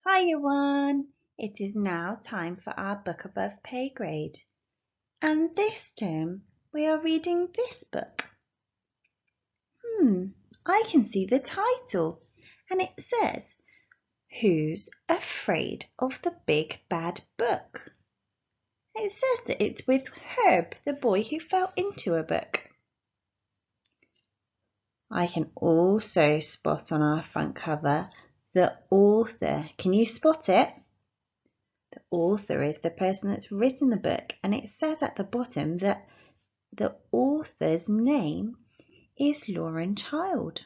Hi everyone! It is now time for our Book Above Pay Grade. And this term we are reading this book. I can see the title and it says, Who's Afraid of the Big Bad Book? It says that it's with Herb, the boy who fell into a book. I can also spot on our front cover the author. Can you spot it? The author is the person that's written the book, and it says at the bottom that the author's name is Lauren Child.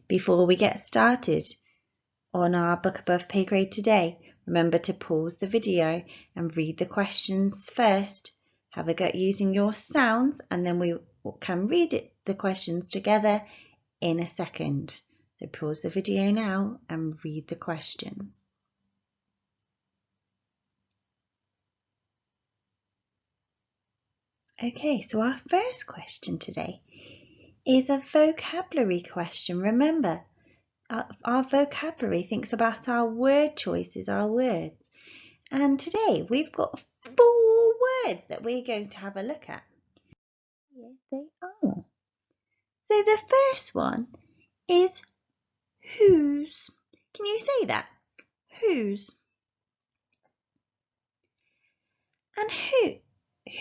Before we get started on our Book Above Pay Grade today, remember to pause the video and read the questions first. Have a go at using your sounds, and then we can read the questions together in a second. So pause the video now and read the questions. Okay, so our first question today is a vocabulary question. Remember, our vocabulary thinks about our word choices, our words. And today we've got 4 words that we're going to have a look at. Here they are. So the first one is whose. Can you say that? Whose. And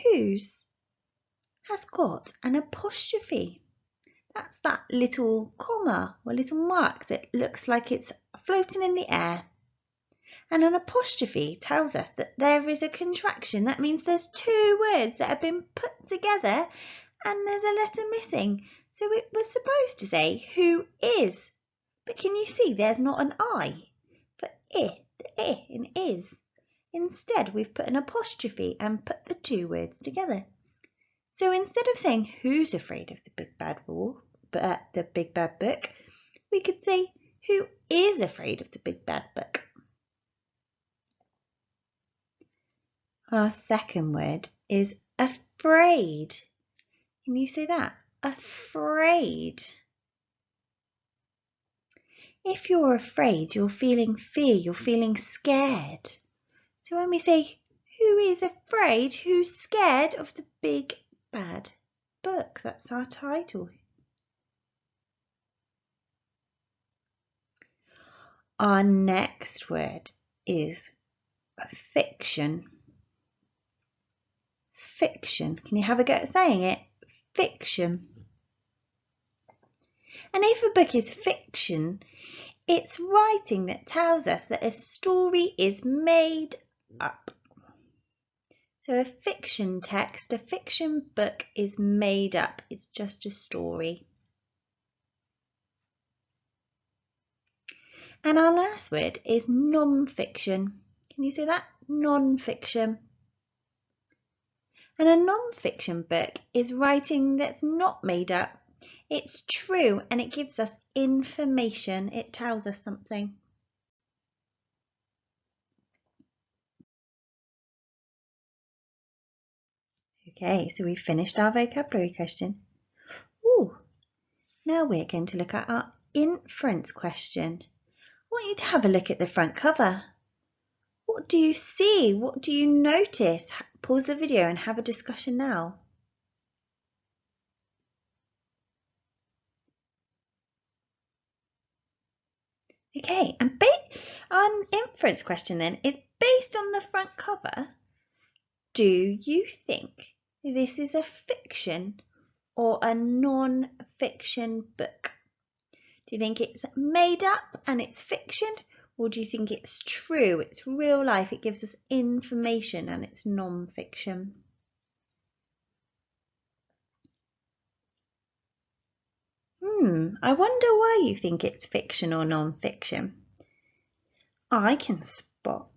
whose has got an apostrophe. That's that little comma or little mark that looks like it's floating in the air. And an apostrophe tells us that there is a contraction. That means there's 2 words that have been put together and there's a letter missing. So it was supposed to say who is. But can you see there's not an I for the I in is. Instead, we've put an apostrophe and put the 2 words together. So instead of saying who's afraid of the big bad wolf, the big bad book, we could say who is afraid of the big bad book. Our second word is afraid. Can you say that? Afraid. If you're afraid, you're feeling fear, you're feeling scared. So when we say who is afraid, who's scared of the big bad book, that's our title. Our next word is fiction. Fiction. Can you have a go at saying it? Fiction. And if a book is fiction, it's writing that tells us that a story is made up. So a fiction text, a fiction book is made up. It's just a story. And our last word is non-fiction. Can you say that? Non-fiction. And a non-fiction book is writing that's not made up. It's true and it gives us information. It tells us something. Okay, so we've finished our vocabulary question. Ooh, now we're going to look at our inference question. I want you to have a look at the front cover. What do you see? What do you notice? Pause the video and have a discussion now. Okay, and our inference question then is based on the front cover. Do you think this is a fiction or a non-fiction book? Do you think it's made up and it's fiction, or do you think it's true, it's real life, it gives us information and it's non-fiction? I wonder why you think it's fiction or non-fiction. I can spot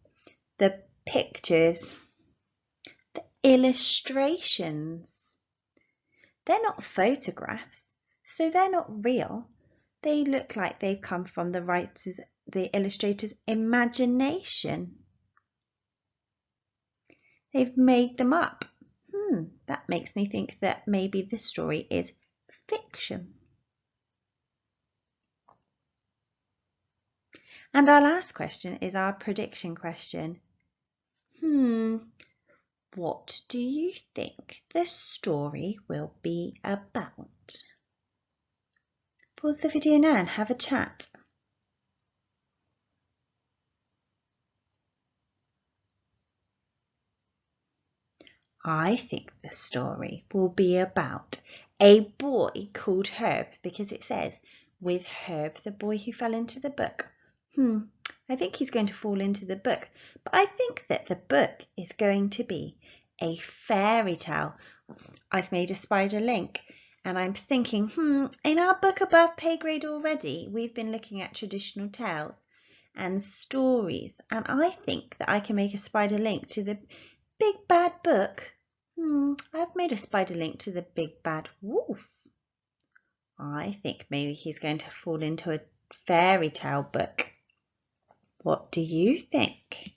the pictures, the illustrations. They're not photographs, so they're not real. They look like they've come from the illustrator's imagination. They've made them up. That makes me think that maybe this story is fiction. And our last question is our prediction question. What do you think the story will be about? Pause the video now and have a chat. I think the story will be about a boy called Herb, because it says, with Herb, the boy who fell into the book. I think he's going to fall into the book, but I think that the book is going to be a fairy tale. I've made a spider link, and I'm thinking, in our book above pay grade already, we've been looking at traditional tales and stories, and I think that I can make a spider link to the Big Bad Book. I've made a spider link to the Big Bad Wolf. I think maybe he's going to fall into a fairy tale book. What do you think?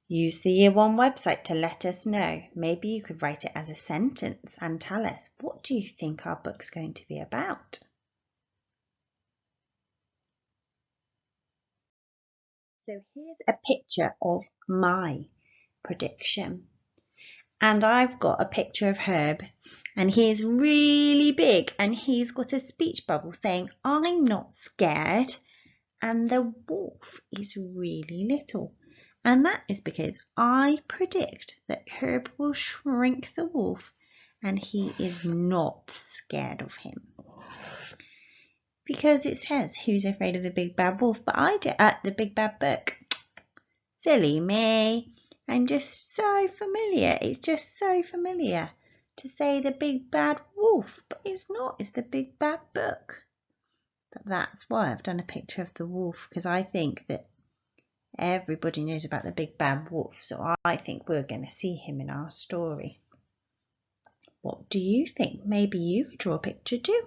Use the Year 1 website to let us know. Maybe you could write it as a sentence and tell us, what do you think our book's going to be about? So here's a picture of my prediction. And I've got a picture of Herb, and he's really big, and he's got a speech bubble saying, I'm not scared. And the wolf is really little. And that is because I predict that Herb will shrink the wolf, and he is not scared of him. Because it says, who's afraid of the big bad wolf? But I do at the Big Bad Book. Silly me. I'm just so familiar. It's just so familiar to say the Big Bad Wolf, but it's not. It's the Big Bad Book. But that's why I've done a picture of the wolf, because I think that everybody knows about the Big Bad Wolf, so I think we're going to see him in our story. What do you think? Maybe you could draw a picture too.